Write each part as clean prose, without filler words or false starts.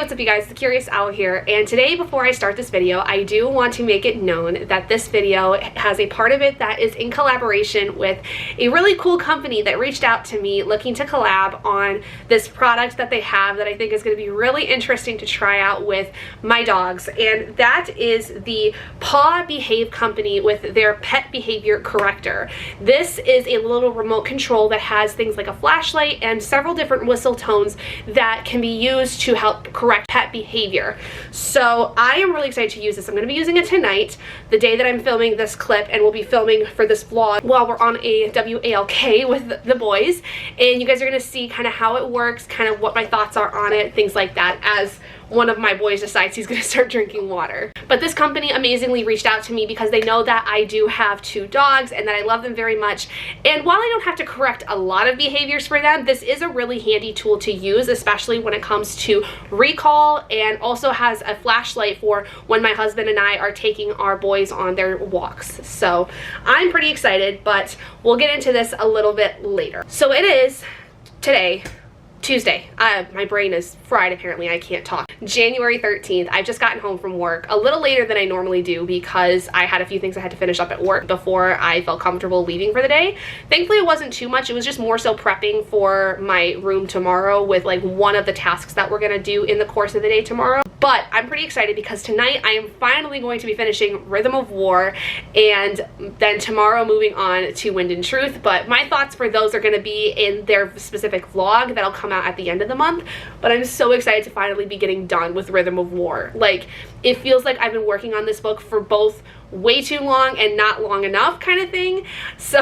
what's up you guys, the Curious Owl here, and today before I start this video, I do want to make it known that this video has a part of it that is in collaboration with a really cool company that reached out to me looking to collab on this product that they have that I think is going to be really interesting to try out with my dogs, and that is the Paw Behave company with their pet behavior corrector. This is a little remote control that has things like a flashlight and several different whistle tones that can be used to help correct pet behavior. So I am really excited to use this. I'm going to be using it tonight, the day that I'm filming this clip, and we'll be filming for this vlog while we're on a WALK with the boys, and you guys are going to see kind of how it works, kind of what my thoughts are on it, things like that, as one of my boys decides he's going to start drinking water. But this company amazingly reached out to me because they know that I do have 2 dogs and that I love them very much, and while I don't have to correct a lot of behaviors for them, this is a really handy tool to use, especially when it comes to recall, and also has a flashlight for when my husband and I are taking our boys on their walks. So I'm pretty excited, but we'll get into this a little bit later. So it is today, Tuesday. My brain is fried apparently, I can't talk. January 13th, I've just gotten home from work a little later than I normally do because I had a few things I had to finish up at work before I felt comfortable leaving for the day. Thankfully it wasn't too much, it was just more so prepping for my room tomorrow with like one of the tasks that we're gonna do in the course of the day tomorrow. But I'm pretty excited because tonight I am finally going to be finishing Rhythm of War, and then tomorrow moving on to Wind and Truth. But my thoughts for those are going to be in their specific vlog that'll come out at the end of the month. But I'm so excited to finally be getting done with Rhythm of War. Like, it feels like I've been working on this book for both way too long and not long enough kind of thing. So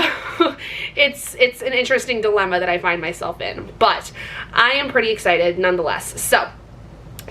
it's an interesting dilemma that I find myself in. But I am pretty excited nonetheless. So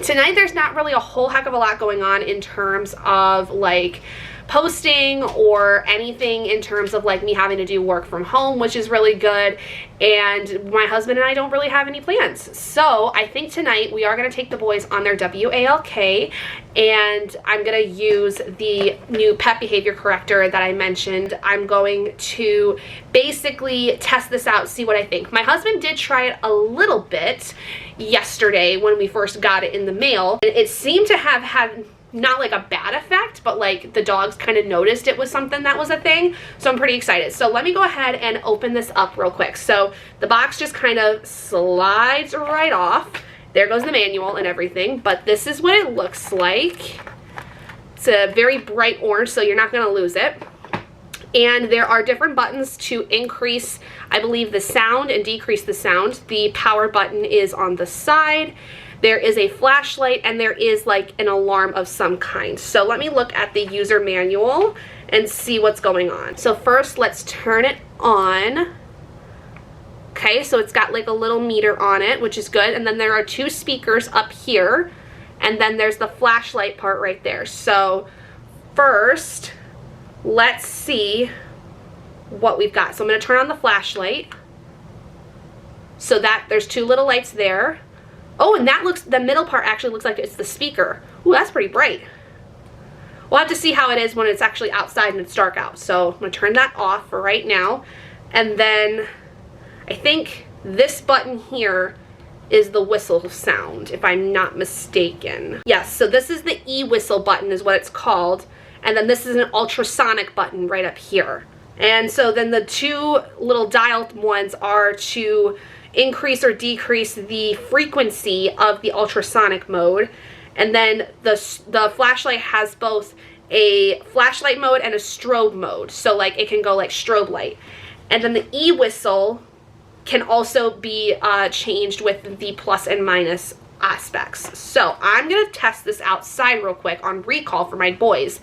tonight there's not really a whole heck of a lot going on in terms of like posting or anything in terms of like me having to do work from home, which is really good, and my husband and I don't really have any plans. So I think tonight we are going to take the boys on their WALK, and I'm going to use the new pet behavior corrector that I mentioned. I'm going to basically test this out, see what I think. My husband did try it a little bit yesterday when we first got it in the mail, and it seemed to have had not like a bad effect, but like the dogs kind of noticed it was something that was a thing. So I'm pretty excited. So let me go ahead and open this up real quick. So the box just kind of slides right off. There goes the manual and everything, but this is what it looks like. It's a very bright orange, so you're not going to lose it. And there are different buttons to increase, I believe, the sound and decrease the sound. The power button is on the side. There is a flashlight, and there is like an alarm of some kind. So let me look at the user manual and see what's going on. So first, let's turn it on. Okay, so it's got like a little meter on it, which is good. And then there are 2 speakers up here, and then there's the flashlight part right there. So first, let's see what we've got. So I'm going to turn on the flashlight. So that there's 2 little lights there. Oh, and that looks, the middle part actually looks like it's the speaker. Ooh, that's pretty bright. We'll have to see how it is when it's actually outside and it's dark out. So I'm going to turn that off for right now. And then I think this button here is the whistle sound, if I'm not mistaken. Yes, so this is the e-whistle button is what it's called. And then this is an ultrasonic button right up here. And so then the 2 little dial ones are to increase or decrease the frequency of the ultrasonic mode. And then the flashlight has both a flashlight mode and a strobe mode. So like it can go like strobe light. And then the e-whistle can also be changed with the plus and minus aspects. So I'm going to test this outside real quick on recall for my boys,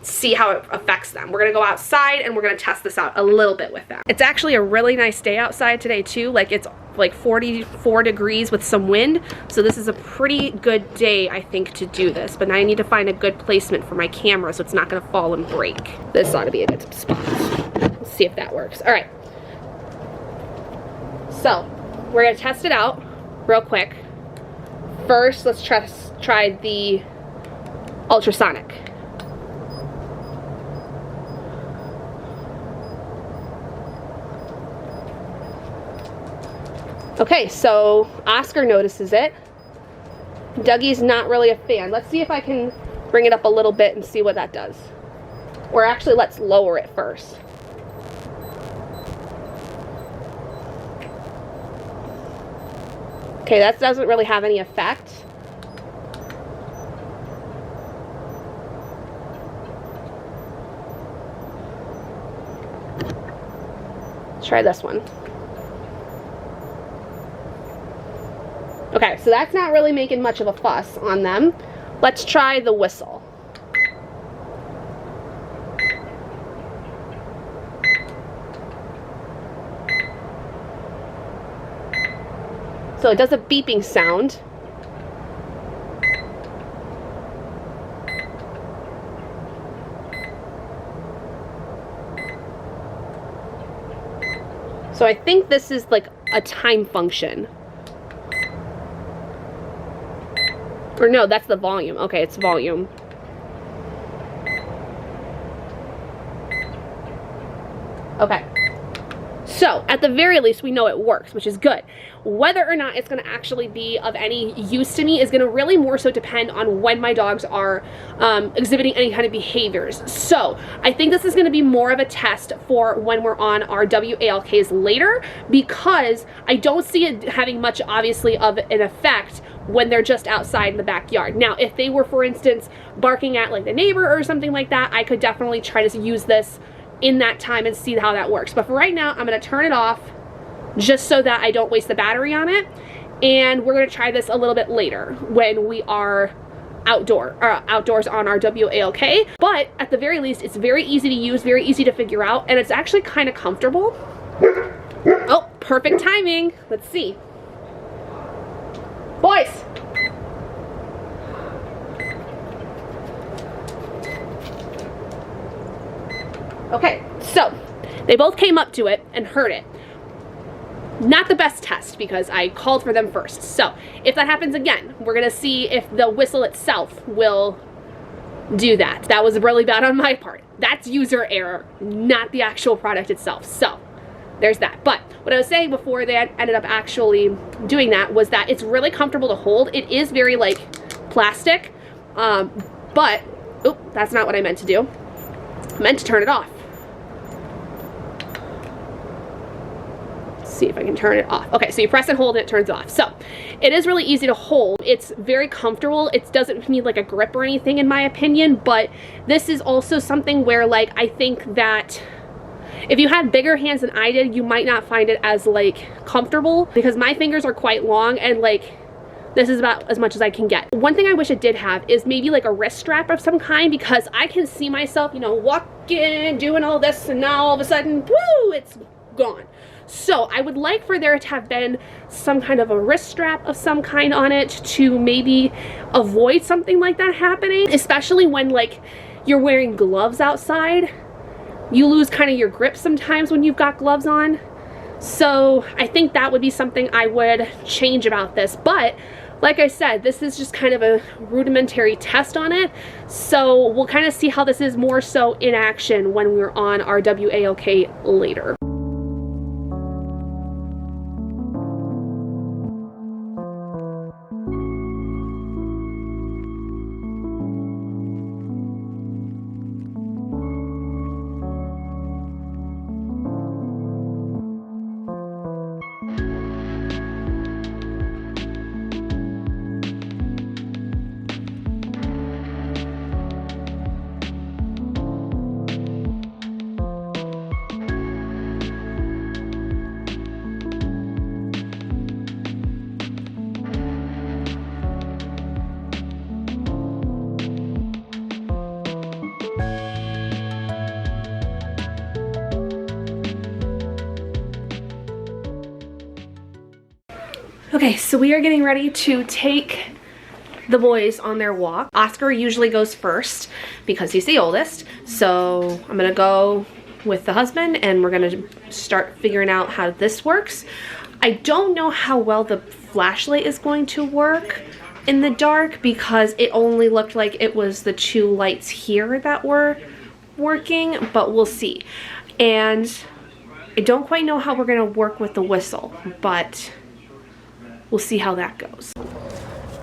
see how it affects them. We're gonna go outside and we're gonna test this out a little bit with them. It's actually a really nice day outside today too. Like it's like 44 degrees with some wind. So this is a pretty good day, I think, to do this. But now I need to find a good placement for my camera so it's not gonna fall and break. This ought to be a good spot. Let's see if that works. All right. So we're gonna test it out real quick. First, let's try the ultrasonic. Okay, so Oscar notices it. Dougie's not really a fan. Let's see if I can bring it up a little bit and see what that does. Or actually, let's lower it first. Okay, that doesn't really have any effect. Let's try this one. Okay, so that's not really making much of a fuss on them. Let's try the whistle. So it does a beeping sound. So I think this is like a time function. Or no, that's the volume. Okay, it's volume. Okay. So, at the very least, we know it works, which is good. Whether or not it's going to actually be of any use to me is going to really more so depend on when my dogs are exhibiting any kind of behaviors. So, I think this is going to be more of a test for when we're on our WALKs later, because I don't see it having much, obviously, of an effect when they're just outside in the backyard. Now, if they were, for instance, barking at like the neighbor or something like that, I could definitely try to use this in that time and see how that works. But for right now, I'm going to turn it off just so that I don't waste the battery on it. And we're going to try this a little bit later when we are outdoors on our WALK. But at the very least, it's very easy to use, very easy to figure out, and it's actually kind of comfortable. Oh, perfect timing. Let's see. Boys! Okay, so they both came up to it and heard it. Not the best test because I called for them first. So if that happens again, we're gonna see if the whistle itself will do that. That was really bad on my part. That's user error, not the actual product itself. So there's that. But what I was saying before they ended up actually doing that was that it's really comfortable to hold. It is very like plastic, but, oh, that's not what I meant to do. I meant to turn it off. Let's see if I can turn it off. Okay, so you press and hold and it turns off. So it is really easy to hold. It's very comfortable. It doesn't need like a grip or anything in my opinion, but this is also something where like I think that if you had bigger hands than I did, you might not find it as like comfortable because my fingers are quite long and like this is about as much as I can get. One thing I wish it did have is maybe like a wrist strap of some kind, because I can see myself, you know, walking, doing all this, and now all of a sudden, woo, it's gone. So I would like for there to have been some kind of a wrist strap of some kind on it to maybe avoid something like that happening, especially when like you're wearing gloves outside. You lose kind of your grip sometimes when you've got gloves on. So I think that would be something I would change about this. But like I said, this is just kind of a rudimentary test on it. So we'll kind of see how this is more so in action when we're on our WALK later. Okay, so we are getting ready to take the boys on their walk. Oscar usually goes first because he's the oldest. So I'm gonna go with the husband and we're gonna start figuring out how this works. I don't know how well the flashlight is going to work in the dark because it only looked like it was the two lights here that were working, but we'll see. And I don't quite know how we're gonna work with the whistle, but we'll see how that goes.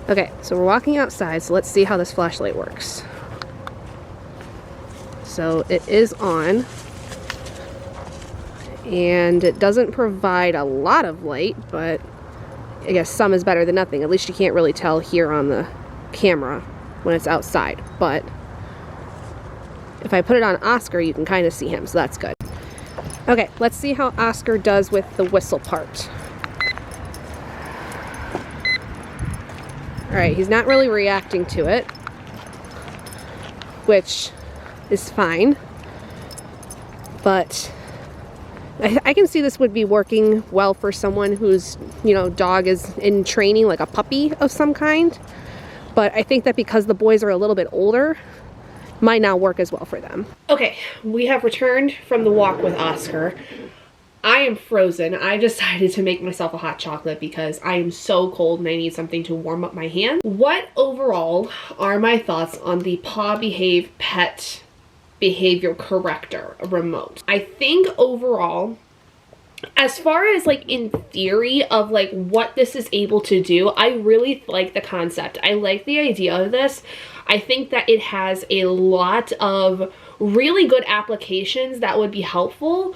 Okay, so we're walking outside, so let's see how this flashlight works. So it is on, and it doesn't provide a lot of light, but I guess some is better than nothing. At least you can't really tell here on the camera when it's outside, but if I put it on Oscar, you can kind of see him, so that's good. Okay, let's see how Oscar does with the whistle part. All right, he's not really reacting to it, which is fine, but I can see this would be working well for someone whose, you know, dog is in training, like a puppy of some kind. But I think that because the boys are a little bit older, might not work as well for them. Okay, we have returned from the walk with Oscar. I am frozen. I decided to make myself a hot chocolate because I am so cold and I need something to warm up my hands. What overall are my thoughts on the Paw Behave Pet Behavior Corrector remote? I think overall, as far as like in theory of like what this is able to do, I really like the concept. I like the idea of this. I think that it has a lot of really good applications that would be helpful,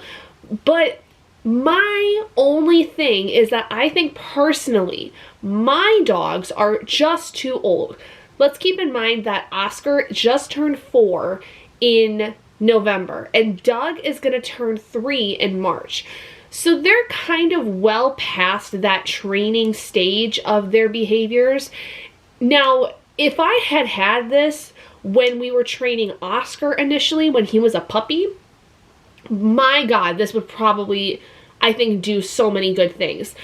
but my only thing is that I think personally, my dogs are just too old. Let's keep in mind that Oscar just turned 4 in November, and Doug is going to turn 3 in March. So they're kind of well past that training stage of their behaviors. Now, if I had had this when we were training Oscar initially, when he was a puppy, my God, this would probably, I think, do so many good things.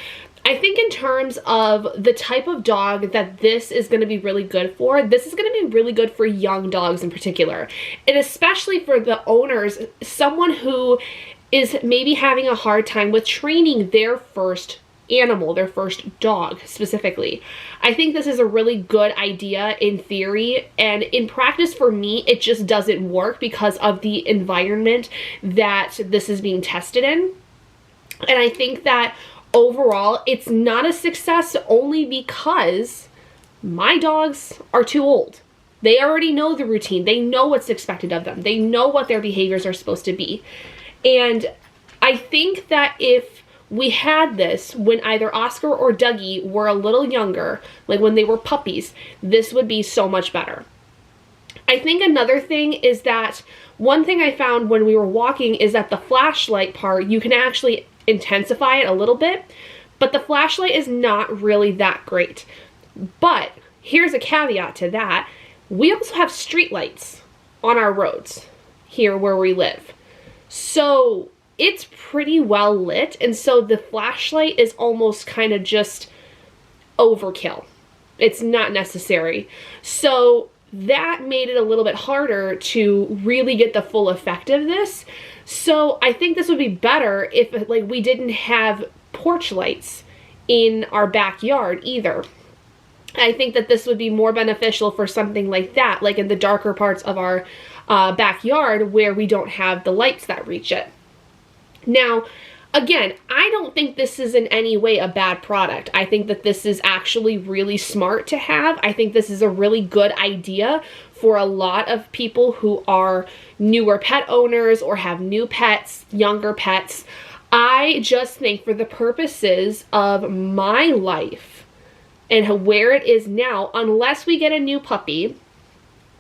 I think in terms of the type of dog that this is going to be really good for, this is going to be really good for young dogs in particular. And especially for the owners, someone who is maybe having a hard time with training their first animal, their first dog specifically. I think this is a really good idea in theory, and in practice for me, it just doesn't work because of the environment that this is being tested in. And I think that overall, it's not a success only because my dogs are too old. They already know the routine. They know what's expected of them. They know what their behaviors are supposed to be. And I think that if we had this when either Oscar or Dougie were a little younger, like when they were puppies, this would be so much better. I think another thing is that one thing I found when we were walking is that the flashlight part, you can actually intensify it a little bit, but the flashlight is not really that great. But here's a caveat to that. We also have street lights on our roads here where we live. So it's pretty well lit, and so the flashlight is almost kind of just overkill. It's not necessary. So that made it a little bit harder to really get the full effect of this. So I think this would be better if like we didn't have porch lights in our backyard either. I think that this would be more beneficial for something like that, like in the darker parts of our backyard where we don't have the lights that reach it. Now, again, I don't think this is in any way a bad product. I think that this is actually really smart to have. I think this is a really good idea for a lot of people who are newer pet owners or have new pets, younger pets. I just think for the purposes of my life and where it is now, unless we get a new puppy,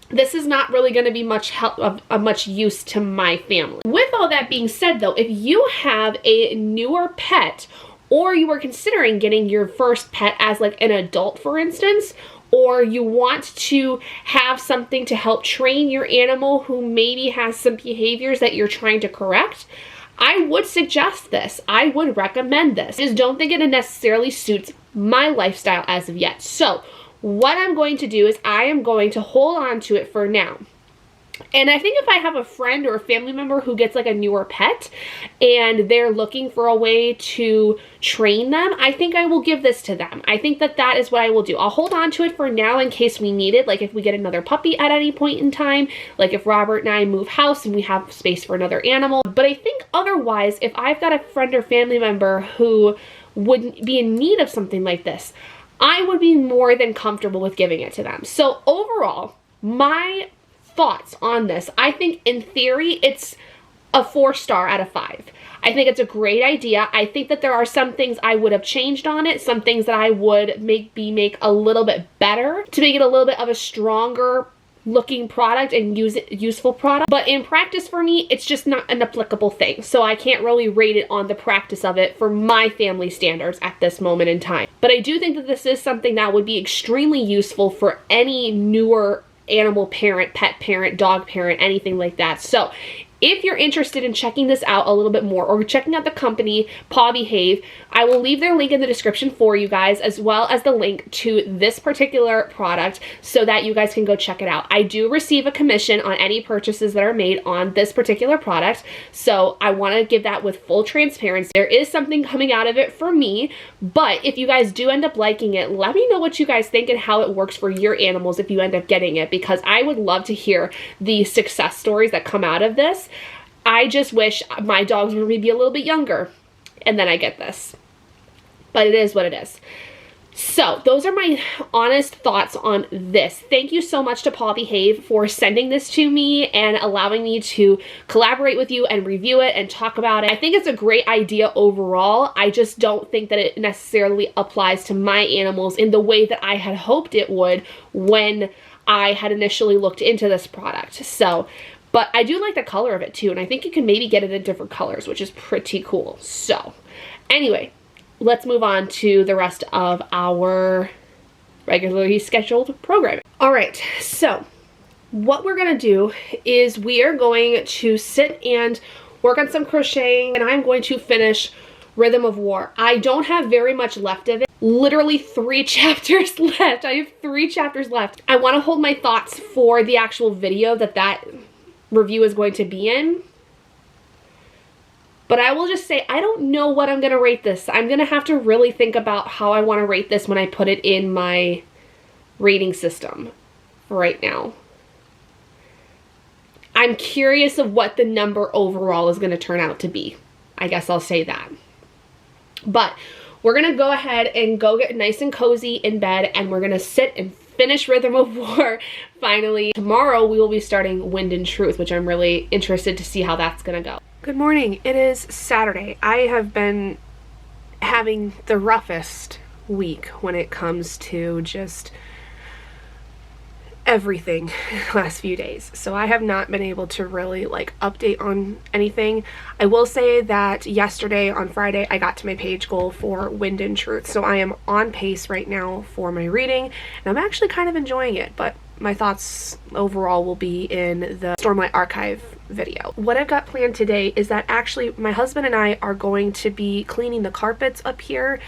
this is not really going to be much help of much use to my family. With all that being said though, if you have a newer pet or you were considering getting your first pet as like an adult, for instance, or you want to have something to help train your animal who maybe has some behaviors that you're trying to correct, I would suggest this. I would recommend this. I just don't think it necessarily suits my lifestyle as of yet. So what I'm going to do is I am going to hold on to it for now. And I think if I have a friend or a family member who gets like a newer pet and they're looking for a way to train them, I think I will give this to them. I think that that is what I will do. I'll hold on to it for now in case we need it, like if we get another puppy at any point in time, like if Robert and I move house and we have space for another animal. But I think otherwise, if I've got a friend or family member who would be in need of something like this, I would be more than comfortable with giving it to them. So overall, my thoughts on this, I think in theory, it's a 4-star out of 5. I think it's a great idea. I think that there are some things I would have changed on it, some things that I would make a little bit better to make it a little bit of a stronger looking product and useful product. But in practice for me, it's just not an applicable thing. So I can't really rate it on the practice of it for my family standards at this moment in time. But I do think that this is something that would be extremely useful for any newer animal parent, pet parent, dog parent, anything like that. So if you're interested in checking this out a little bit more, or checking out the company, Paw Behave, I will leave their link in the description for you guys, as well as the link to this particular product so that you guys can go check it out. I do receive a commission on any purchases that are made on this particular product, so I want to give that with full transparency. There is something coming out of it for me, but if you guys do end up liking it, let me know what you guys think and how it works for your animals if you end up getting it, because I would love to hear the success stories that come out of this. I just wish my dogs were maybe a little bit younger and then I get this. But it is what it is. So those are my honest thoughts on this. Thank you so much to Paw Behave for sending this to me and allowing me to collaborate with you and review it and talk about it. I think it's a great idea overall. I just don't think that it necessarily applies to my animals in the way that I had hoped it would when I had initially looked into this product. So, but I do like the color of it too, and I think you can maybe get it in different colors, which is pretty cool. So anyway, let's move on to the rest of our regularly scheduled programming. All right, so what we're gonna do is we are going to sit and work on some crocheting, and I'm going to finish Rhythm of War. I don't have very much left of it. Literally 3 chapters left. I have 3 chapters left. I want to hold my thoughts for the actual video that review is going to be in. But I will just say, I don't know what I'm going to rate this. I'm going to have to really think about how I want to rate this when I put it in my rating system right now. I'm curious of what the number overall is going to turn out to be. I guess I'll say that. But we're going to go ahead and go get nice and cozy in bed, and we're going to sit and finish Rhythm of War finally. Tomorrow we will be starting Wind and Truth, which I'm really interested to see how that's going to go. Good morning. It is Saturday. I have been having the roughest week when it comes to just everything the last few days. So I have not been able to really update on anything. I will say that yesterday on Friday I got to my page goal for Wind and Truth. So I am on pace right now for my reading, and I'm actually kind of enjoying it, but my thoughts overall will be in the Stormlight Archive video. What I've got planned today is that actually my husband and I are going to be cleaning the carpets up here,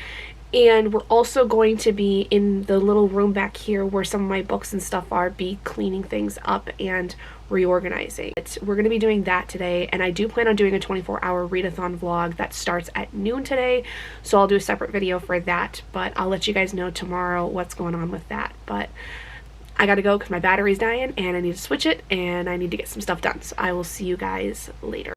and we're also going to be in the little room back here where some of my books and stuff are, be cleaning things up and reorganizing. We're going to be doing that today, and I do plan on doing a 24-hour readathon vlog that starts at noon today, so I'll do a separate video for that, but I'll let you guys know tomorrow what's going on with that. But I gotta go because my battery's dying and I need to switch it and I need to get some stuff done. So I will see you guys later.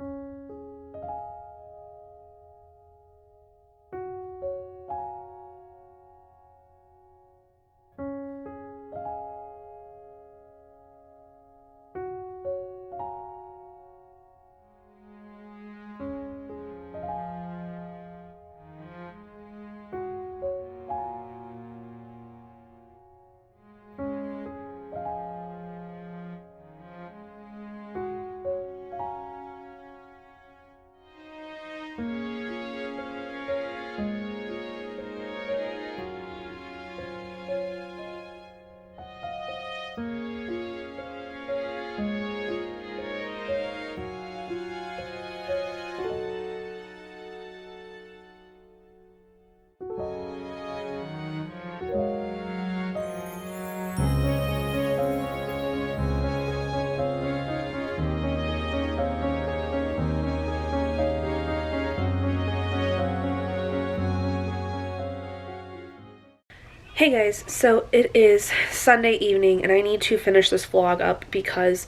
Hey guys, so it is Sunday evening and I need to finish this vlog up because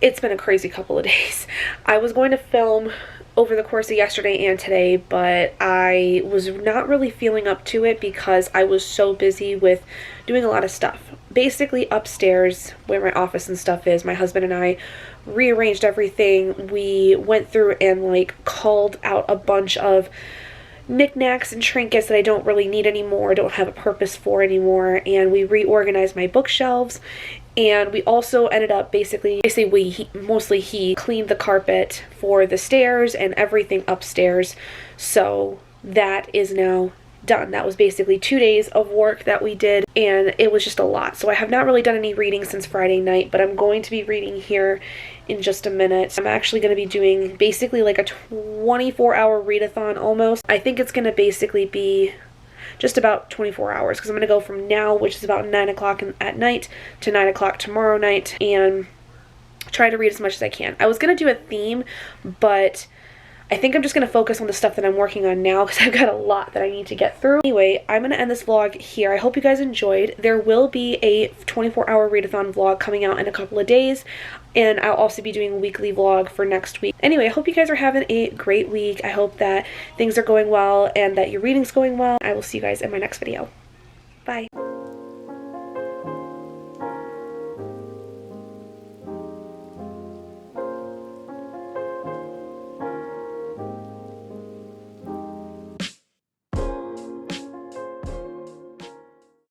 it's been a crazy couple of days. I was going to film over the course of yesterday and today, but I was not really feeling up to it because I was so busy with doing a lot of stuff. Basically upstairs where my office and stuff is, my husband and I rearranged everything. We went through and like culled out a bunch of knickknacks and trinkets that I don't really need anymore, don't have a purpose for anymore, and we reorganized my bookshelves. And we also ended up basically mostly he cleaned the carpet for the stairs and everything upstairs. So that is now done. That was basically 2 days of work that we did, and it was just a lot. So I have not really done any reading since Friday night, but I'm going to be reading here in just a minute. I'm actually going to be doing basically like a 24-hour readathon almost. I think it's going to basically be just about 24 hours because I'm going to go from now, which is about 9 o'clock at night, to 9 o'clock tomorrow night, and try to read as much as I can. I was going to do a theme, but I think I'm just going to focus on the stuff that I'm working on now because I've got a lot that I need to get through. Anyway, I'm going to end this vlog here. I hope you guys enjoyed. There will be a 24-hour readathon vlog coming out in a couple of days, and I'll also be doing a weekly vlog for next week. Anyway, I hope you guys are having a great week. I hope that things are going well and that your reading's going well. I will see you guys in my next video. Bye.